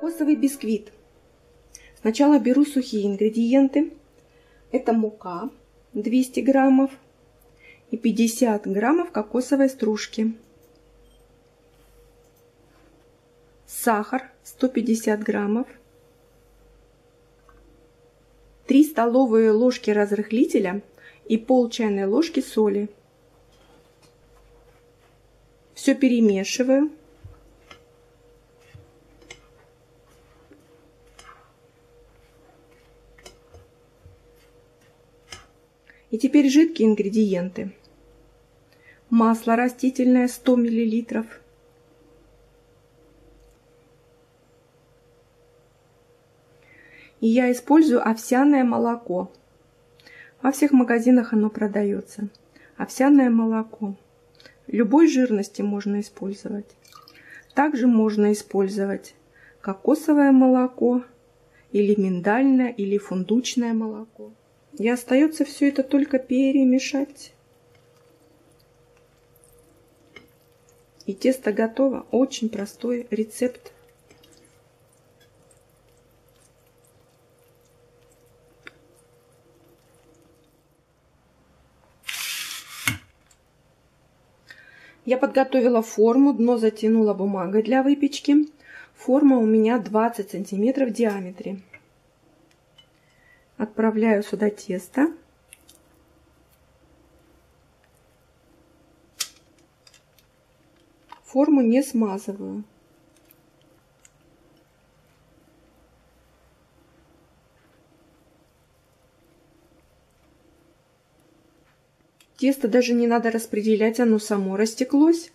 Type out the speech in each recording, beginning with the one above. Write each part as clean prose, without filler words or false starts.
Кокосовый бисквит. Сначала беру сухие ингредиенты. Это мука 200 граммов и 50 граммов кокосовой стружки. Сахар 150 граммов. 3 столовые ложки разрыхлителя и пол чайной ложки соли. Все перемешиваю. И теперь жидкие ингредиенты. Масло растительное 100 мл. И я использую овсяное молоко. Во всех магазинах оно продается. Овсяное молоко. Любой жирности можно использовать. Также можно использовать кокосовое молоко, или миндальное, или фундучное молоко. И остается все это только перемешать. И тесто готово. Очень простой рецепт. Я подготовила форму, дно затянула бумагой для выпечки. Форма у меня 20 сантиметров в диаметре. Отправляю сюда тесто. Форму не смазываю. Тесто даже не надо распределять, оно само растеклось.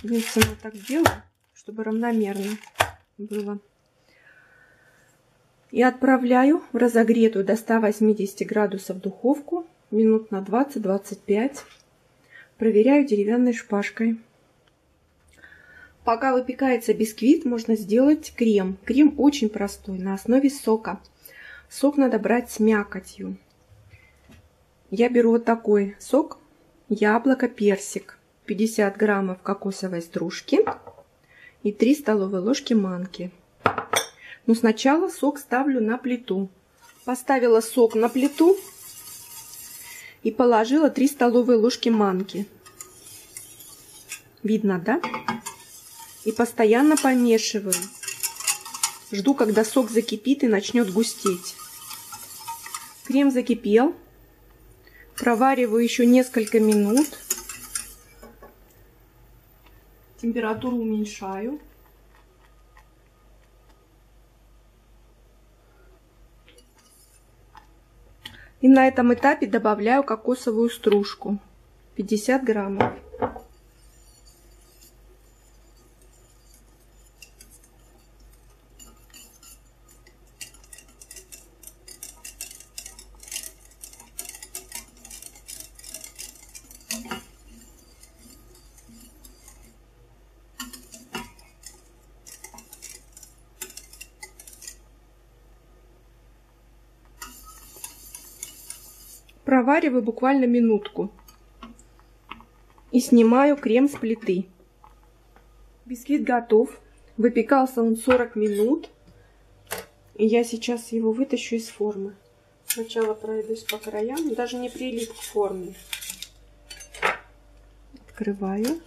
Единственное, так делаю, чтобы равномерно было. И отправляю в разогретую до 180 градусов духовку минут на 20-25. Проверяю деревянной шпажкой. Пока выпекается бисквит, можно сделать крем. Крем очень простой, на основе сока. Сок надо брать с мякотью. Я беру вот такой сок. Яблоко, персик. 50 граммов кокосовой стружки и 3 столовые ложки манки. Но сначала сок ставлю на плиту. Поставила сок на плиту и положила 3 столовые ложки манки. Видно, да? И постоянно помешиваю. Жду, когда сок закипит и начнет густеть. Крем закипел. Провариваю еще несколько минут. Температуру уменьшаю. И на этом этапе добавляю кокосовую стружку. 50 граммов. Провариваю буквально минутку и снимаю крем с плиты. Бисквит готов. Выпекался он 40 минут. И я сейчас его вытащу из формы. Сначала пройдусь по краям, даже не прилип к форме. Открываю.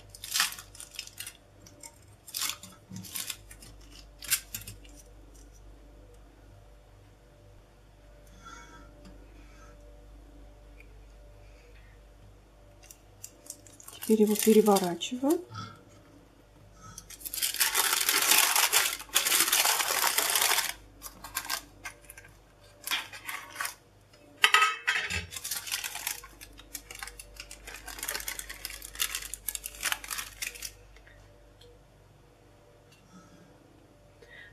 Теперь его переворачиваю.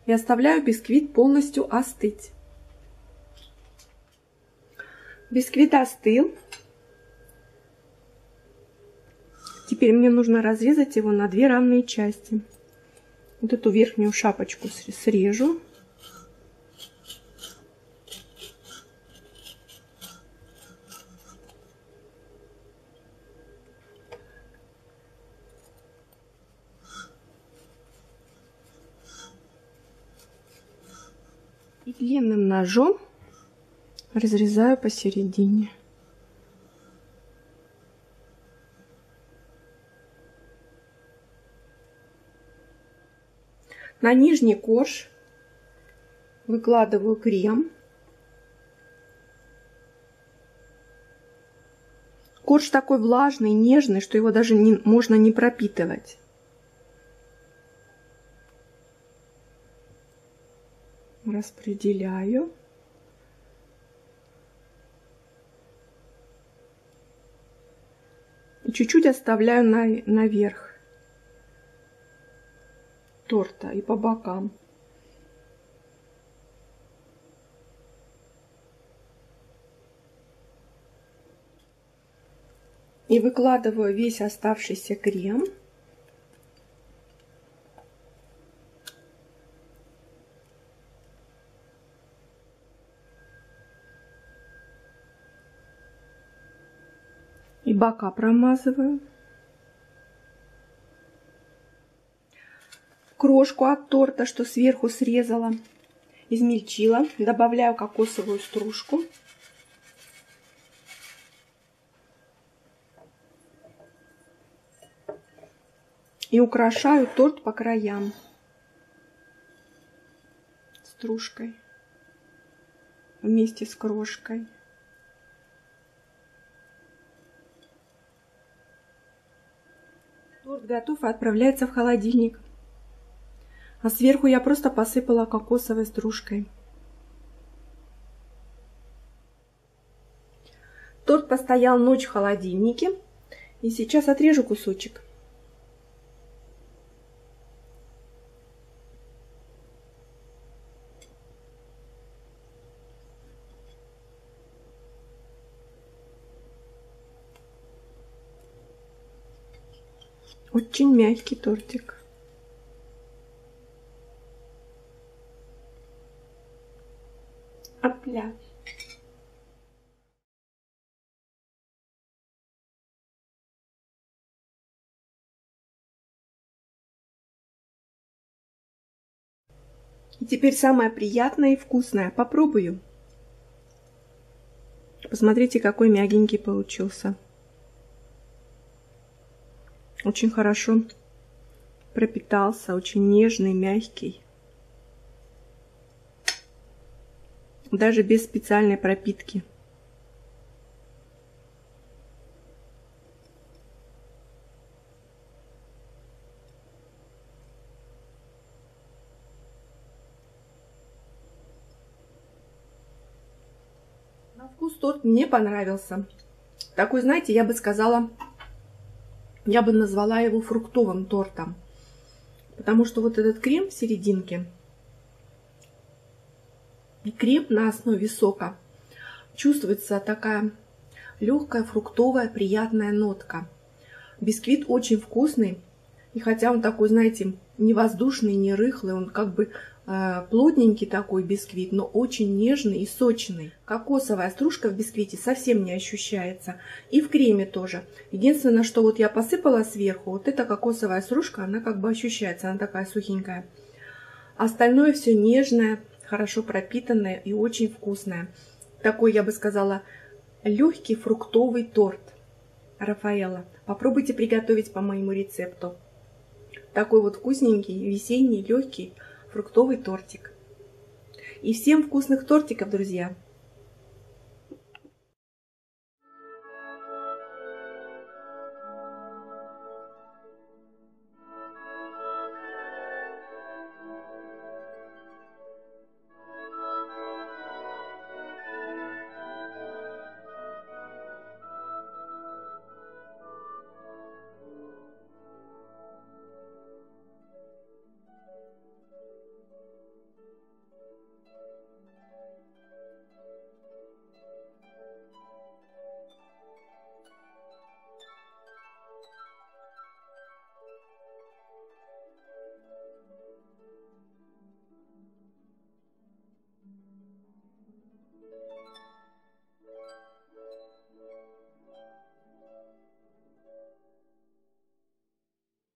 И оставляю бисквит полностью остыть. Бисквит остыл. Теперь мне нужно разрезать его на 2 равные части. Вот эту верхнюю шапочку срежу. Длинным ножом разрезаю посередине. На нижний корж выкладываю крем. Корж такой влажный, нежный, что его даже можно не пропитывать. Распределяю. И чуть-чуть оставляю наверх торта и по бокам. И выкладываю весь оставшийся крем. И бока промазываю. Крошку от торта, что сверху срезала, измельчила, добавляю кокосовую стружку. И украшаю торт по краям стружкой вместе с крошкой. Торт готов и отправляется в холодильник. А сверху я просто посыпала кокосовой стружкой. Торт постоял ночь в холодильнике. И сейчас отрежу кусочек. Очень мягкий тортик. Опля. И теперь самое приятное и вкусное. Попробую. Посмотрите, какой мягенький получился. Очень хорошо пропитался, очень нежный, мягкий. Даже без специальной пропитки. На вкус торт мне понравился. Такой, знаете, я бы сказала, я бы назвала его фруктовым тортом. Потому что вот этот крем в серединке и крем на основе сока, чувствуется такая легкая, фруктовая, приятная нотка. Бисквит очень вкусный. И хотя он такой, знаете, не воздушный, не рыхлый, он как бы плотненький такой бисквит, но очень нежный и сочный. Кокосовая стружка в бисквите совсем не ощущается. И в креме тоже. Единственное, что вот я посыпала сверху, вот эта кокосовая стружка, она как бы ощущается, она такая сухенькая. Остальное все нежное, хорошо пропитанное и очень вкусное. Такой, я бы сказала, легкий фруктовый торт Рафаэлло. Попробуйте приготовить по моему рецепту. Такой вот вкусненький, весенний, легкий фруктовый тортик. И всем вкусных тортиков, друзья!